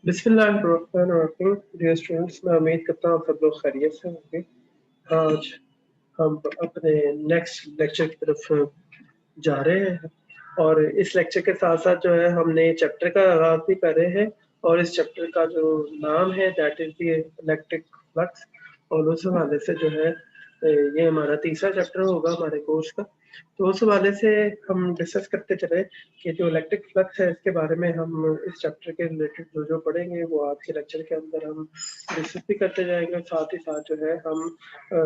बिस्मिल्लाहिर्रहमानिर्रहीम। Dear students, मैं उम्मीद करता हूँ आप सब लोग खैरियत से होंगे। आज हम अपने नेक्स्ट लेक्चर की तरफ जा रहे हैं और इस लेक्चर के साथ साथ जो है हमने चैप्टर का आगाज भी कर रहे हैं और इस चैप्टर का जो नाम है that is the electric flux. और उस हवाले से जो है ये हमारा तीसरा चैप्टर होगा हमारे कोर्स का। तो उस हवाले से हम डिस्कस करते चले कि जो इलेक्ट्रिक फ्लक्स है इसके बारे में हम इस चैप्टर के रिलेटेड जो जो पढ़ेंगे वो आज के लेक्चर के अंदर हम डिस्कस भी करते जाएंगे। साथ ही साथ जो है हम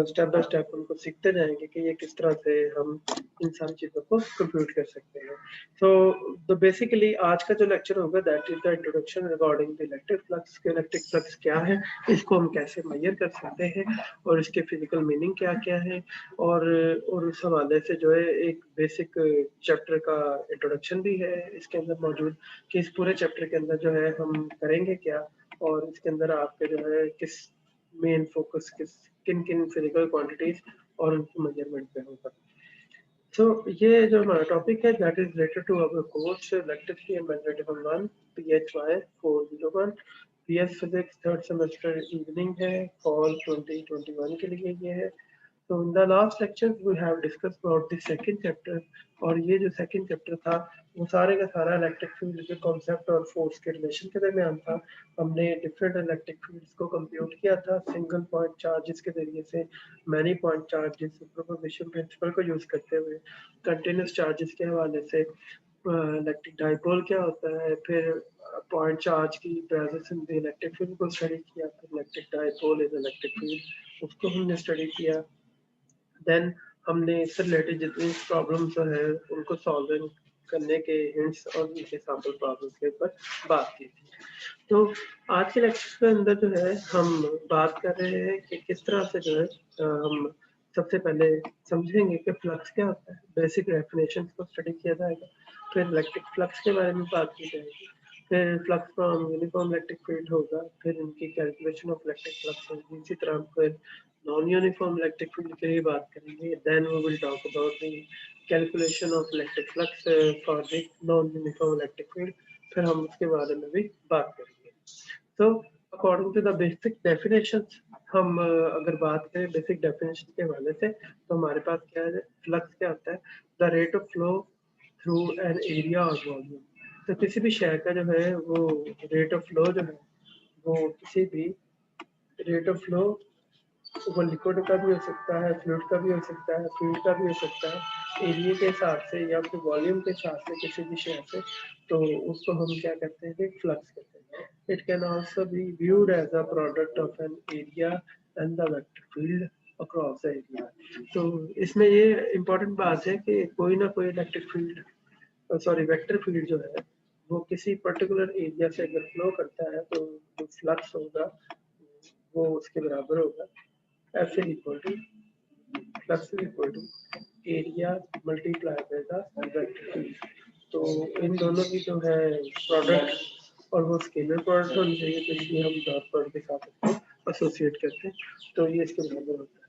स्टेप बाय स्टेप उनको सीखते जाएंगे कि ये किस तरह से हम इन सारी चीज़ों को कंप्यूट कर सकते हैं। तो बेसिकली आज का जो लेक्चर होगा that is the introduction regarding the electric flux. Electric flux क्या है, इसको हम कैसे मेजर कर सकते हैं और इसके फिजिकल मीनिंग क्या क्या है और उस हवाले से जो है एक बेसिक चैप्टर का इंट्रोडक्शन भी है इसके अंदर मौजूद कि इस पूरे चैप्टर के अंदर जो है हम करेंगे क्या और इसके अंदर आपके जो है किस मेन फोकस किन किन फिजिकल क्वांटिटीज और उनकी मेजरमेंट पे होगा। So ये जो हमारा टॉपिक है that is related to our course electricity and magnetism 1 PHY 401 PS physics third semester evening है फॉल 2021 के लिए ये है। So in the last lecture we have discussed about the second chapter और ये जो second chapter था वो सारे का सारा इलेक्ट्रिक फील्ड के कॉन्सेप्ट और फोर्स के रिलेशन के दरमियान था। हमने डिफरेंट इलेक्ट्रिक फील्ड्स को कंप्यूट किया था सिंगल पॉइंट चार्जेस के जरिए से many point charges superposition principle को यूज करते हुए कंटिन्यूस चार्जेस के हवाले से इलेक्ट्रिक डाइपोल क्या होता है, फिर पॉइंट चार्ज की presence in the electric field को स्टडी किया, फिर electric dipole is electric field उसको हमने स्टडी किया। देन हमने इससे रिलेटेड जितनी प्रॉब्लम्स जो है उनको सॉल्व करने के हिंट्स और उनके सैम्पल प्रॉब्लम्स के ऊपर बात की थी। तो आज के लेक्चर के अंदर जो है हम बात कर रहे हैं कि किस तरह से जो है हम सबसे पहले समझेंगे कि फ्लक्स क्या होता है, बेसिक डेफिनेशन को स्टडी किया जाएगा, फिर इलेक्ट्रिक फ्लक्स के बारे में बात की जाएगी, फिर flux from uniform electric field होगा, फिर उनकी कैलकुलेशन ऑफ इलेक्ट्रिक फ्लक्स होगी, इसी तरह फिर नॉन यूनिफॉर्म इलेक्ट्रिक फील्ड की भी बात करेंगे। Then we will talk about the calculation of electric flux for the non uniform electric field, फिर हम उसके बारे में भी बात करेंगे। तो according to the basic definitions हम अगर बात करें बेसिक डेफिनेशन के हवाले से तो हमारे पास क्या है, फ्लक्स क्या होता है, the rate of flow through an area और वॉल्यूम। तो किसी भी शय का जो है वो रेट ऑफ फ्लो जो है वो किसी भी रेट ऑफ फ्लो वो लिक्विड का भी हो सकता है, फ्लूइड का भी हो सकता है, फ्लूइड का भी हो सकता है, एरिया के हिसाब से या फिर वॉल्यूम के हिसाब से किसी भी शेयर से, तो उसको हम क्या कहते हैं, फ्लक्स कहते हैं। It can also be viewed as a product of an area and the vector field across the area. तो इसमें ये इम्पोर्टेंट बात है कि कोई ना कोई electric field sorry vector field जो है वो किसी पर्टिकुलर एरिया से अगर फ्लो करता है तो जो फ्लक्स होगा वो उसके बराबर होगा F is equal to flux is equal to area multiplied by the vector field। तो इन दोनों की जो है प्रोडक्ट और वो स्केलर प्रोडक्ट होनी चाहिए, तो इसलिए हम डॉट प्रोडक्ट के साथ इसको एसोसिएट करते हैं, तो ये इसके बराबर होता है।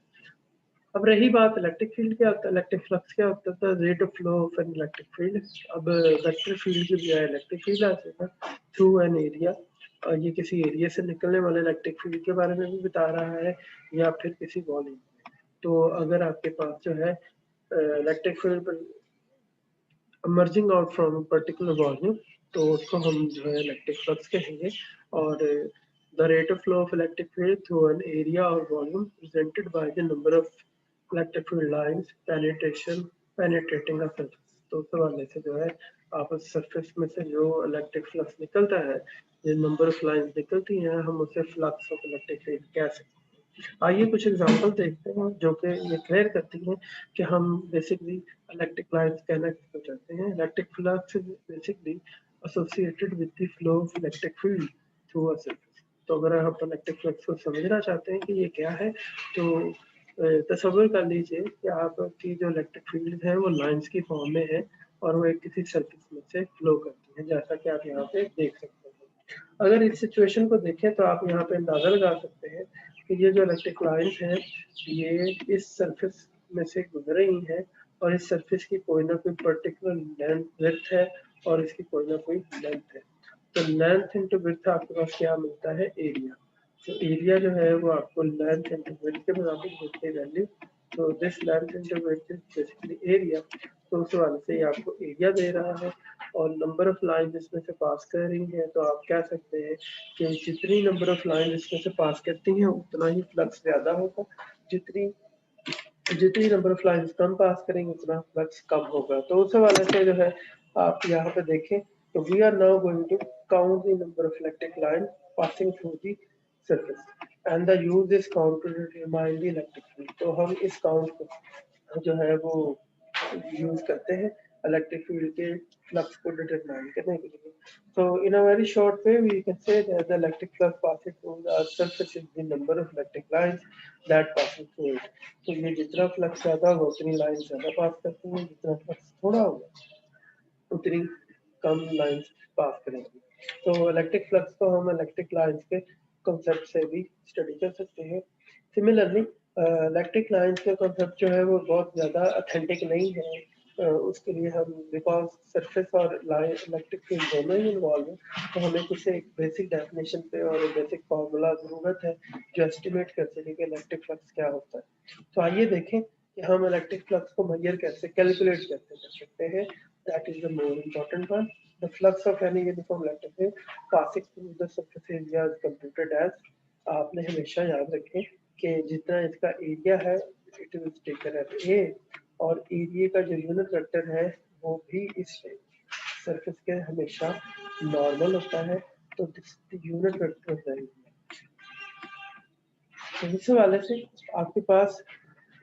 अब रही बात इलेक्ट्रिक फील्ड क्या होता है, इलेक्ट्रिक फ्लक्स क्या होता है, rate of flow of an electric field. अब वेक्टर फील्ड की बजाय इलेक्ट्रिक फील्ड आते हैं थ्रू एन एरिया, और ये किसी एरिया से निकलने वाले इलेक्ट्रिक फील्ड के बारे में भी बता रहा है या फिर किसी वॉल्यूम। तो अगर आपके पास जो है electric field emerging out from a particular volume तो उसको हम जो है इलेक्ट्रिक फ्लक्स कहेंगे। और the rate of flow of electric field through an area or volume presented by the number of electric field lines penetrating a surface। तो उस हवाले से जो है आप उस सरफेस में से जो इलेक्ट्रिक फ्लक्स निकलता है, जो नंबर ऑफ लाइंस निकलती हैं, हम उसे फ्लक्स ऑफ इलेक्ट्रिक फील्ड कह सकते हैं। आइए कुछ एग्जांपल देखते हैं जो कि ये क्लियर करती हैं कि हम बेसिकली इलेक्ट्रिक लाइंस कहना क्यों चाहते हैं। Electric flux is basically associated with the flow of electric field through a surface. तो अगर आप इलेक्ट्रिक फ्लक्स को समझना चाहते हैं कि ये क्या है, तो तसव्वुर कर लीजिए कि आपकी जो इलेक्ट्रिक फील्ड है वो लाइंस की फॉर्म में है और वो एक किसी सरफेस में से फ्लो करती है, जैसा कि आप यहाँ पे देख सकते हैं। अगर इस सिचुएशन को देखें तो आप यहाँ पे अंदाजा लगा सकते हैं कि ये जो इलेक्ट्रिक लाइंस हैं ये इस सरफेस में से गुजर रही हैं और इस सरफेस की कोई ना कोई पर्टिकुलर लेंथ है और इसकी कोई ना कोई लेंथ है। तो लेंथ इंटू विड्थ आपके पास क्या मिलता है, एरिया। तो एरिया जो है वो आपको लेंथ इंटू विड्थ के मुताबिक देती है वैल्यू। तो this length into width is basically area. तो उस वाले से आपको एरिया दे रहा है और नंबर ऑफ लाइन इसमें से पास कर रही है। तो आप कह सकते हैं कि जितनी नंबर ऑफ लाइन इसमें से पास करती हैं उतना ही फ्लक्स ज्यादा होगा, जितनी जितनी नंबर ऑफ लाइंस कम पास करेंगे उतना फ्लक्स कम होगा। तो उस हवाले से जो है आप यहाँ पे देखें तो we are now going to count the number of electric line passing through the surface and the use this count to determine the electric field. तो हम इस काउंट को जो है वो यूज करते हैं इलेक्ट्रिक फील्ड के फ्लक्स को डिटरमाइन करने के लिए। So in a very short way, we can say that the electric flux passing through the surface is the number of electric lines that passing through it. तो ये जितना flux ज्यादा होगा उतनी लाइन ज्यादा पास करती हैं, जितना फ्लक्स थोड़ा होगा उतनी कम लाइंस पास करेंगी। तो इलेक्ट्रिक फ्लक्स को हम इलेक्ट्रिक लाइंस के कॉन्सेप्ट से भी स्टडी कर सकते हैं। सिमिलरली इलेक्ट्रिक लाइंस का कॉन्सेप्ट जो है वो बहुत ज़्यादा ऑथेंटिक नहीं है। उसके लिए हम बिकॉज सरफेस और लाइन इलेक्ट्रिक फील्ड दोनों ही इन्वॉल्व है, तो हमें कुछ एक बेसिक डेफिनेशन पे और एक बेसिक फार्मूला ज़रूरत है जो एस्टिमेट कर सके कि इलेक्ट्रिक फ्लक्स क्या होता है। तो आइए देखें कि हम इलेक्ट्रिक फ्लक्स को मेजर कैसे कैलकुलेट कैसे कर सकते हैं। That is the more important one. The flux of any uniform electric field passing through the surface area is computed as, आपने हमेशा याद रखें कि जितना इसका एरिया है it is taken at a, और एरिया का जो यूनिट वेक्टर है वो भी इस सरफेस के हमेशा नॉर्मल होता है। तो दिस यूनिट वेक्टर तो इस हवाले से आपके पास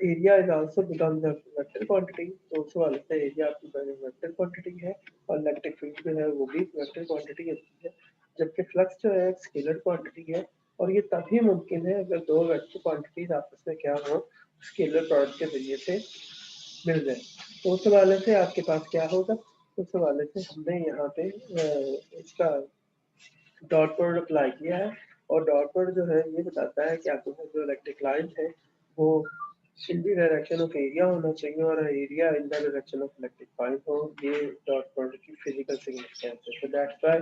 area is also become the vector quantity. तो उस हवाले से एरिया आपकी वेक्टर क्वांटिटी है और इलेक्ट्रिक फील्ड जो है वो भी वेक्टर क्वांटिटी होती है, जबकि फ्लक्स जो है स्केलर क्वांटिटी है। और ये तभी मुमकिन है अगर दो वेक्टर क्वांटिटीज आपस में क्या हो, स्केलर प्रोडक्ट के जरिए से मिल जाए। तो उस हवाले से आपके पास क्या होगा, उस हवाले से हमने यहाँ पे इसका डॉट प्रोडक्ट अप्लाई किया है। और डॉट प्रोडक्ट जो है ये बताता है कि आपके पास जो इलेक्ट्रिक लाइन है वो in the direction of area होना चाहिए और area in the direction of electric field हो। ये डॉट प्रोडक्ट की फिजिकल सिग्निफिकेंस है। So that's why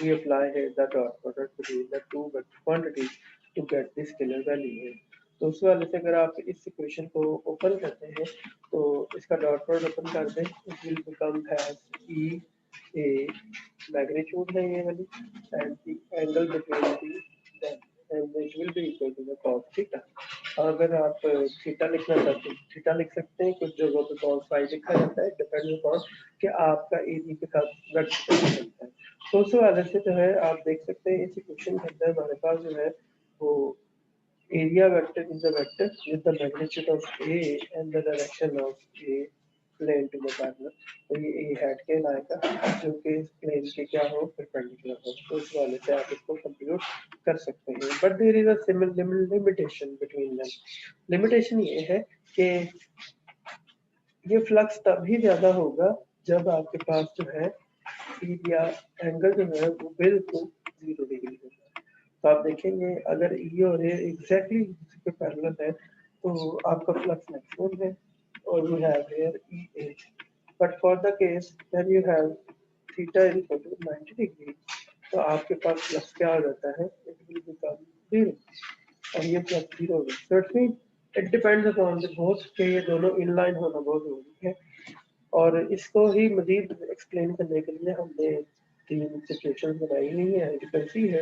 we apply here the dot product between the two vector quantities to get the scalar value. तो उस वाले से अगर आप इस इक्वेशन को ओपन करते हैं तो इसका डॉट प्रोडक्ट ओपन कर दें, it will become as E A magnitude है ये वाली and the angle between the and it will be equal to the cos theta. अगर आप थीटा लिखना चाहते हैं थीटा लिख सकते हैं, कुछ जगहों पे cos फाई लिखा जाता है, डिपेंड अपॉन कि आपका एरिया के साथ वेक्टर कैसे चलता है। तो उस वाले से जो है आप देख सकते हैं इस इक्वेशन के अंदर हमारे पास जो है वो area vector is a vector with the magnitude of A and the direction of A plane to the parallel। तो ये A hat के लाएगा जो कि इस प्लेन के क्या हो, परपेंडिकुलर हो। तो इस वाले से आप इसको कंप्यूट कर सकते हैं। But there is a similar limitation between them. Limitation ये है कि ये फ्लक्स तभी ज्यादा होगा जब आपके पास जो है एरिया एंगल जो है वो बिल्कुल 0 डिग्री होगा। तो आप देखेंगे अगर ई और ए एग्जैक्टली इसके पैरेलल है तो आपका फ्लक्स मैक्सिमम है और you have here E A. But for the case when you have theta is equal to 90 degree तो आपके पास फ्लक्स क्या हो जाता है, इट विल बिकम 0 और ये फ्लक्स 0 होगा। So it mean it depends upon the both के ये दोनों इनलाइन होना बहुत जरूरी है। और इसको ही मजीद एक्सप्लेन करने के लिए हमने तीन सिचुएशन बनाई हुई है, यू कैन सी है।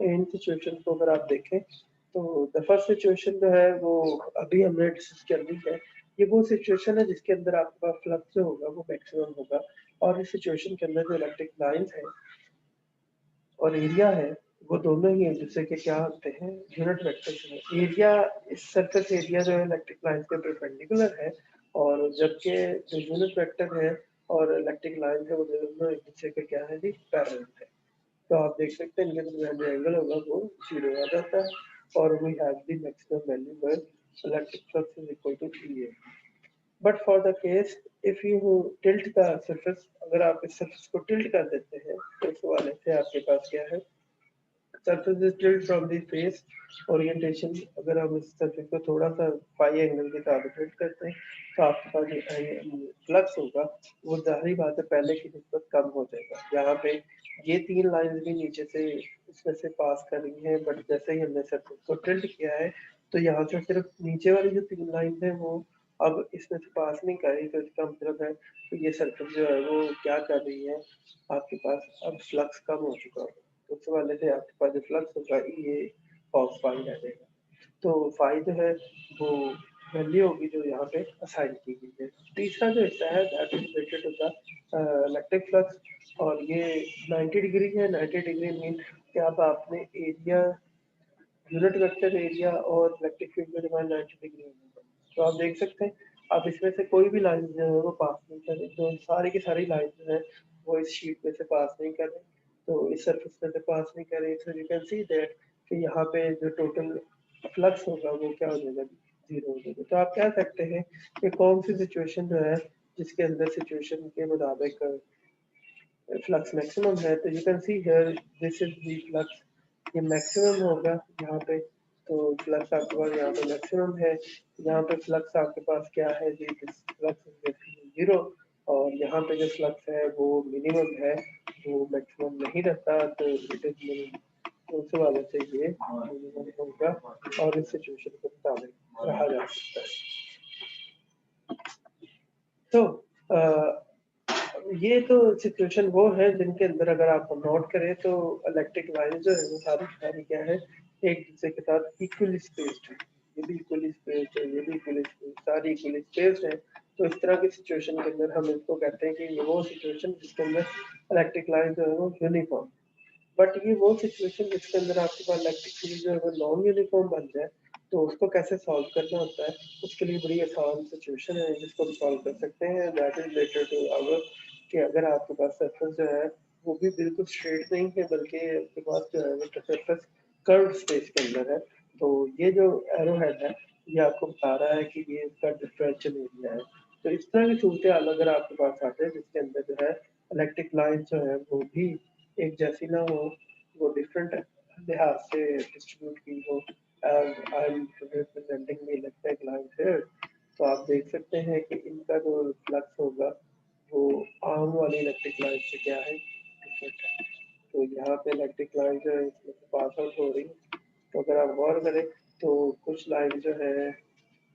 इन सिचुएशन को अगर आप देखें तो द फर्स्ट सिचुएशन जो है वो अभी हमने डिस्कस कर ली है। ये वो सिचुएशन है जिसके अंदर आपके पास फ्लक्स जो होगा वो मैक्सिमम होगा और इस सिचुएशन के अंदर जो इलेक्ट्रिक लाइंस है और एरिया है वो दोनों ही एक दूसरे के क्या होते हैं, यूनिट वेक्टर्स हैं। एरिया इस सरफेस एरिया जो है इलेक्ट्रिक लाइन के परपेंडिकुलर है और जबकि जो यूनिट वेक्टर है और इलेक्ट्रिक लाइन है वो दोनों एक दूसरे के क्या है जी, पैरेलल है। तो आप देख सकते हैं इनके दरमियान जो एंगल होगा वो 0 आ जाता है और we have the maximum value where electric flux is equal to E। But for the case if you tilt the surface, अगर आप इस सरफेस को टिल्ट कर देते हैं तो इस वाले से आपके पास क्या है, surface is tilt from the face orientation. अगर हम इस सरफेस को थोड़ा सा फाई एंगल के साथ टिल्ट करते हैं तो आपके पास जो फ्लक्स होगा वो जाहिर बात है पहले की निस्बत कम हो जाएगा। यहाँ पे ये तीन लाइन भी नीचे से इसमें से पास कर रही है, बट जैसे ही हमने सरफेस को टिल्ट किया है तो यहाँ से सिर्फ नीचे वाली जो तीन लाइन है वो अब इसमें से पास नहीं कर रही। तो इसका मतलब है तो ये सर्कल जो है वो क्या कर रही है, आपके पास अब फ्लक्स कम हो चुका होगा। तो उस वाले से आपके पास जो फ्लक्स होगा ये cos फाई रह जाएगा। तो फाई जो है वो वैल्यू होगी जो यहाँ पे असाइन की गई है। तीसरा जो हिस्सा है that is related to the electric flux और ये 90 डिग्री है। 90 डिग्री मीन कि अब आपने एरिया यूनिट वेक्टर एरिया और इलेक्ट्रिक फील्ड में डिवाइड 90 डिग्री होगा। तो आप देख सकते हैं आप इसमें से कोई भी लाइन जो है वो पास नहीं कर रही। तो सारी की सारी लाइन जो है वो इस शीट में से पास नहीं कर रही, तो इस सरफेस में से पास नहीं कर रही। So you can see that कि यहाँ पे जो टोटल फ्लक्स होगा वो क्या हो जाएगा, जीरो हो जाएगा। तो आप कह सकते हैं कि कौन सी सिचुएशन जो है जिसके अंदर सिचुएशन के मुताबिक फ्लक्स मैक्सिमम है। तो you can see here this is the flux, ये मैक्सिमम होगा यहाँ पे। तो फ्लक्स आपके पास यहाँ पे मैक्सिमम है, यहाँ पे फ्लक्स आपके पास क्या है जी, फ्लक्स जीरो। और यहाँ पे जो फ्लक्स है वो मिनिमम है, वो मैक्सिमम नहीं रहता, तो इट इज मिनिमम। तो उस वाले से ये मिनिमम होगा और इस सिचुएशन के मुताबिक रहा जा सकता है। तो ये तो सिचुएशन वो है जिनके अंदर अगर आप नोट करें तो इलेक्ट्रिक लाइन जो है वो सारी सारी क्या है, एक दूसरे के साथ इक्वली स्पेस्ड है। ये भी इक्वली स्पेस्ड है, ये भी इक्वली स्पेस्ड, सारी इक्वली स्पेस्ड है। तो इस तरह की सिचुएशन के अंदर हम इसको कहते हैं कि ये वो सिचुएशन जिसके अंदर इलेक्ट्रिक लाइन जो है वो यूनिफॉर्म। बट ये वो सिचुएशन जिसके अंदर आपके पास इलेक्ट्रिक फील्ड जो है वो नॉन यूनिफॉर्म बन जाए, तो उसको कैसे सॉल्व करना होता है, उसके लिए बड़ी आसान सिचुएशन है जिसको हम सॉल्व कर सकते हैं। That is related to our कि अगर आपके पास सरफेस जो है वो भी बिल्कुल स्ट्रेट नहीं है, बल्कि आपके पास जो है वो सरफेस कर्व स्पेस के अंदर है। तो ये जो एरो हेड है ये आपको बता रहा है कि ये इसका डिफरेंशियल एरिया है। तो इस तरह की सूरत हाल अगर आपके पास आते हैं जिसके अंदर जो है इलेक्ट्रिक लाइन जो है वो भी एक जैसी ना हो, वो डिफरेंट लिहाज से डिस्ट्रीब्यूट की हो, as I am representing the electric line here. तो आप देख सकते हैं कि इनका जो फ्लक्स होगा वो आम वाली इलेक्ट्रिक लाइन से क्या है, डिफरेंट है। तो यहाँ पे इलेक्ट्रिक लाइन जो है इसमें से पास आउट हो रही है। तो अगर आप गौर करें तो कुछ लाइन जो है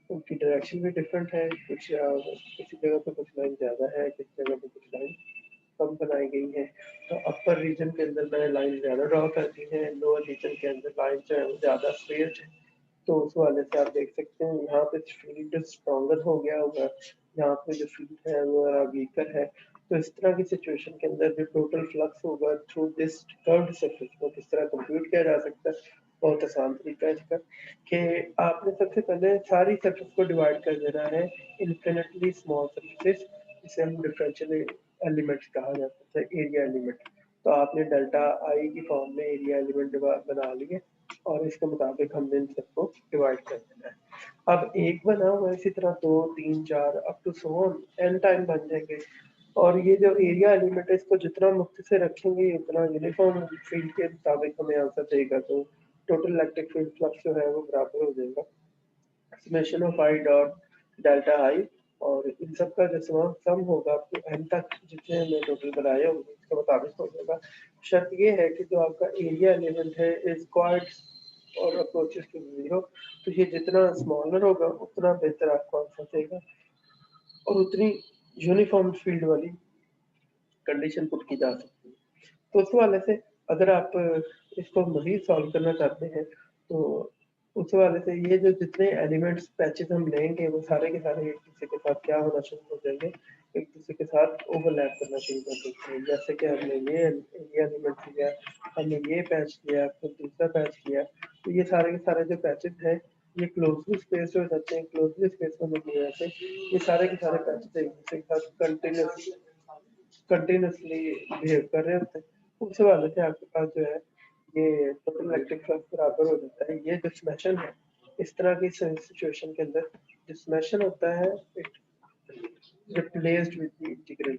उनकी डायरेक्शन भी डिफरेंट है, कुछ किसी जगह पे कुछ लाइन ज़्यादा है, किसी जगह पे कुछ लाइन कम बनाई गई है। तो अपर रीजन के अंदर मैंने लाइन ज़्यादा ड्रॉ कर दी है, लोअर रीजन के अंदर लाइन जो है वो ज़्यादा स्ट्रेट है। तो उस वाले से आप देख सकते हैं यहाँ पे फील्ड स्ट्रॉन्गर हो गया होगा, यहाँ पे जो फील्ड है वो वीकर है। तो इस तरह की सिचुएशन के अंदर जो टोटल फ्लक्स होगा थ्रू दिस कर्व्ड सरफेस को किस तरह कंप्यूट किया जा सकता है, बहुत आसान तरीका है इसका कि आपने सबसे पहले सारी सरफेस को डिवाइड कर देना है इन्फिनिटली स्मॉल सरफेसेस, जिसे हम डिफरेंशियल एलिमेंट्स कहा जाता है, एरिया एलिमेंट। तो आपने डेल्टा आई की फॉर्म में एरिया एलिमेंट बना लिए और इसके मुताबिक हमने इन सबको डिवाइड कर देना है। अब एक बना हुआ इसी तरह 2 3 4 up to so on n time बन जाएंगे। और ये जो एरिया एलिमेंट है इसको जितना मुक्त से रखेंगे उतना यूनिफॉर्म फील्ड के मुताबिक हमें आंसर देगा। तो टोटल इलेक्ट्रिक फील्ड फ्लक्स जो है वो बराबर हो जाएगा summation of I dot delta आई, और इन सब का जो सम होगा आपको एन तक जितने हमने टोटल बनाए होंगे उसके मुताबिक हो जाएगा। शर्त ये है कि जो आपका एरिया एलिमेंट है इज क्वाइट और अप्रोचेस टू जीरो। तो ये जितना स्मॉलर होगा उतना बेहतर आपको आंसर देगा और उतनी यूनिफॉर्म फील्ड वाली कंडीशन पुट की जा सकती है। तो उस वाले से अगर आप इसको मजीद सॉल्व करना चाहते हैं तो उस वाले से ये जो जितने एलिमेंट्स पैचेस हम लेंगे वो सारे के सारे एक दूसरे के साथ क्या होना शुरू हो जाएंगे, एक दूसरे के साथ ओवरलैप करना शुरू कर देते हैं। जैसे कि हमने ये एलिमेंट लिया, हमने ये पैच लिया, फिर दूसरा पैच लिया, तो ये सारे के सारे जो पैचेस हैं ये क्लोजली स्पेस हो जाते हैं। क्लोजली स्पेस होने की वजह से ये सारे के सारे पैचेस एक दूसरे के साथ कंटिन्यूसली बिहेव कर रहे होते हैं। उस हवाले से आपके पास जो है ये टोटल इलेक्ट्रिक फ्लक्स बराबर हो जाता है। ये जो समेशन है इस तरह की सिचुएशन के अंदर जो समेशन होता है it replaced with the integral.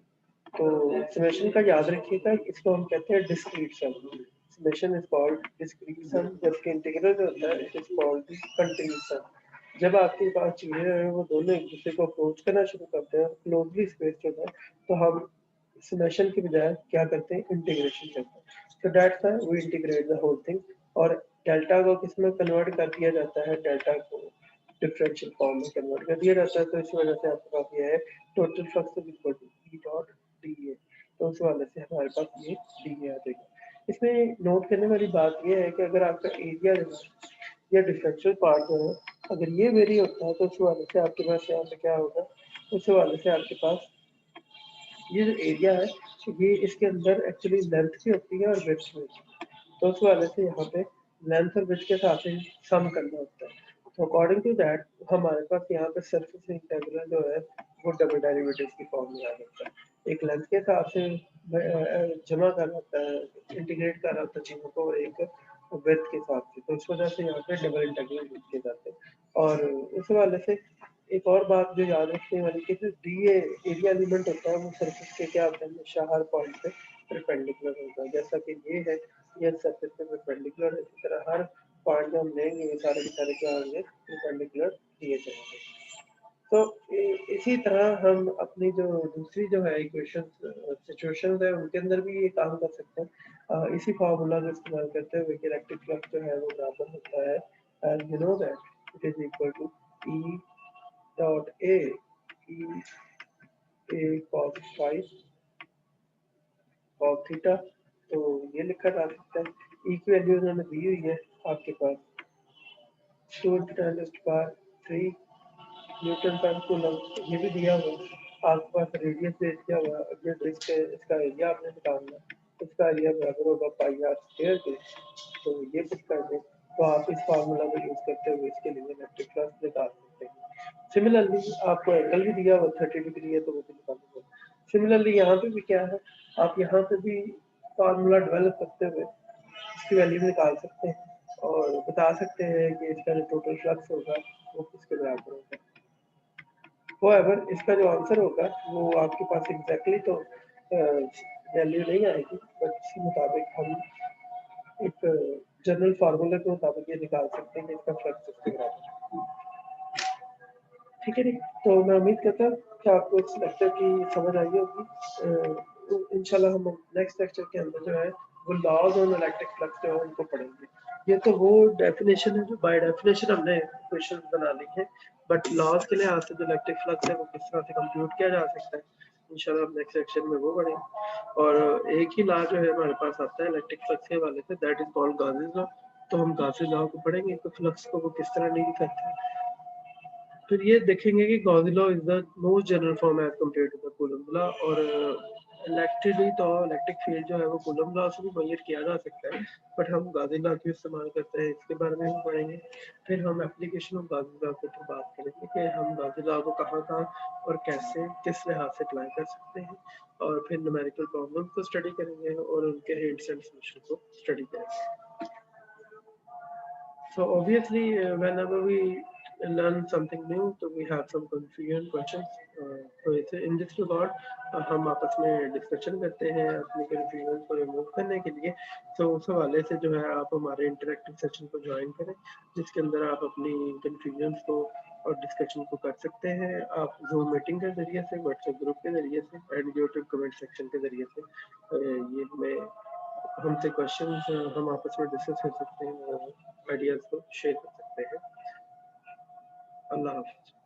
तो समेशन का याद रखिएगा, इसको हम कहते हैं discrete sum. summation is called discrete sum, जबकि इंटीग्रल जो होता है it is called the continuous sum. जब आपके पास चीजें हैं वो दोनों एक दूसरे को अप्रोच करना शुरू करते हैं, क्लोजली स्पेस्ड होता है, तो हम समेशन के बजाय क्या करते हैं, इंटीग्रेशन करते हैं. So that's why we integrate the whole thing. और डेल्टा को किस में कन्वर्ट कर दिया जाता है, डेल्टा को डिफरेंशियल फॉर्म में कन्वर्ट कर दिया जाता है. तो इस वजह से आपके पास ये है total flux is equal to E dot D A. तो उस वाले से हमारे पास ये डी ए आ जाएगा. इसमें नोट करने वाली बात ये है कि अगर आपका एरिया जो है या डिफरेंशियल पार्ट जो है अगर ये वेरी होता है तो उस वाले से आपके पास यहाँ पे क्या होगा, उस वाले से आपके पास ये जो एरिया है ये इसके अंदर एक्चुअली लेंथ भी होती है और विड्थ भी होती है. तो उस वाले से यहाँ पे लेंथ और विड्थ के साथ ही सम करना होता है. तो अकॉर्डिंग टू दैट हमारे पास यहाँ पे सरफेस इंटीग्रल जो है वो डबल डेरिवेटिव की फॉर्म में आ जाता है. एक लेंथ के हिसाब से जमा कर होता है, इंटीग्रेट कर होता है चीज़ों को, और एक विड्थ के हिसाब से. तो इस वजह से यहाँ पे डबल इंटीग्रल यूज किए जाते हैं. और इस वाले से एक और बात जो याद रखने वाली कि जो डी एरिया एलिमेंट होता है वो सरफेस के क्या होता है, हमेशा हर पॉइंट पे परपेंडिकुलर होता है. जैसा कि ये सरफेस पे परपेंडिकुलर है, इसी तरह हर पॉइंट जो हम लेंगे ये सारे के सारे क्या होंगे, परपेंडिकुलर दिए जाएंगे. तो इसी तरह हम अपनी जो दूसरी जो है इक्वेशन सिचुएशन है उनके अंदर भी ये काम कर सकते हैं. इसी फार्मूला का इस्तेमाल करते हुए कि इलेक्ट्रिक फ्लक्स जो है वो बराबर होता है, and you know that it is equal to E dot A cos phi cos theta. तो ये लिखा जा सकता है. ई की वैल्यू उन्होंने दी हुई है आपके पास 2 × 10⁻³ न्यूटन पर कूलम, ये भी दिया हुआ है. आपके पास रेडियस दे दिया हुआ है. ये डिस्क है, इसका एरिया आपने निकालना है, इसका एरिया बराबर होगा पाई आर स्क्वायर के. तो ये कुछ कर दें तो आप इस फार्मूला को यूज करते हुए इसके लिए इलेक्ट्रिक फ्लक्स निकाल सकते हैं. सिमिलरली आपको एंगल भी दिया हुआ 30 डिग्री है तो वो भी निकालेंगे. सिमिलरली यहाँ पे भी क्या है, आप यहाँ पे भी फार्मूला डेवलप करते हुए इसकी वैल्यू निकाल सकते हैं और बता सकते हैं कि इसका जो टोटल फ्लक्स होगा वो किसके बराबर होगा. होएवर इसका जो आंसर होगा वो आपके पास एग्जैक्टली तो वैल्यू नहीं आएगी, बट इसी मुताबिक हम एक जनरल फार्मूले के मुताबिक ये निकाल सकते हैं कि इसका फ्लक्स किसके बराबर है. ठीक है. तो मैं उम्मीद करता हूँ कि आपको इस लेक्चर की समझ आई होगी. इंशाल्लाह हम नेक्स्ट लेक्चर के अंदर जो है वो लॉज ऑन इलेक्ट्रिक फ्लक्स जो है उनको पढ़ेंगे. ये तो वो डेफिनेशन है जो बाय डेफिनेशन हमने क्वेश्चन बना ली है, बट लॉज के लिहाज से जो इलेक्ट्रिक फ्लक्स है वो किस तरह से कंप्यूट किया जा सकता है इंशाल्लाह हम नेक्स्ट सेक्शन में वो पढ़ेंगे. और एक ही लॉ जो है हमारे पास आता है इलेक्ट्रिक फ्लक्स के वाले से, that is called Gauss's law. तो हम गॉसेस लॉ को पढ़ेंगे तो फ्लक्स को वो किस तरह डील करता है. फिर ये देखेंगे कि Gauss law is the most general form as compare to the Coulomb law. और इलेक्ट्रिकली तो इलेक्ट्रिक फील्ड जो है वो कूलम्ब लॉ से भी मेजर किया जा सकता है, बट हम गॉस लॉ क्यों इस्तेमाल करते हैं इसके बारे में हम पढ़ेंगे. फिर हम एप्लीकेशन ऑफ गॉस लॉ के ऊपर बात करेंगे कि हम गॉस लॉ को कहाँ कहाँ और कैसे किस लिहाज से अप्लाई कर सकते हैं. और फिर न्यूमेरिकल प्रॉब्लम को स्टडी करेंगे और उनके हिंट्स एंड सॉल्यूशन को स्टडी करेंगे. So obviously, whenever we learn something new, so we have some confusion questions. तो इसे in this regard हम आपस में डिस्कशन करते हैं अपनी confusion को रिमूव करने के लिए. तो उस हवाले से जो है आप हमारे इंटरेक्टिव सेशन को ज्वाइन करें जिसके अंदर आप अपनी confusions को और डिस्कशन को कर सकते हैं. आप जूम मीटिंग के जरिए से, व्हाट्सएप ग्रुप के जरिए से एंड यूट्यूब कमेंट सेक्शन के जरिए से ये हमें हमसे क्वेश्चंस हम आपस में डिस्कस कर सकते हैं और आइडियाज़ को शेयर कर सकते हैं. अल्लाह हाफ़िज़.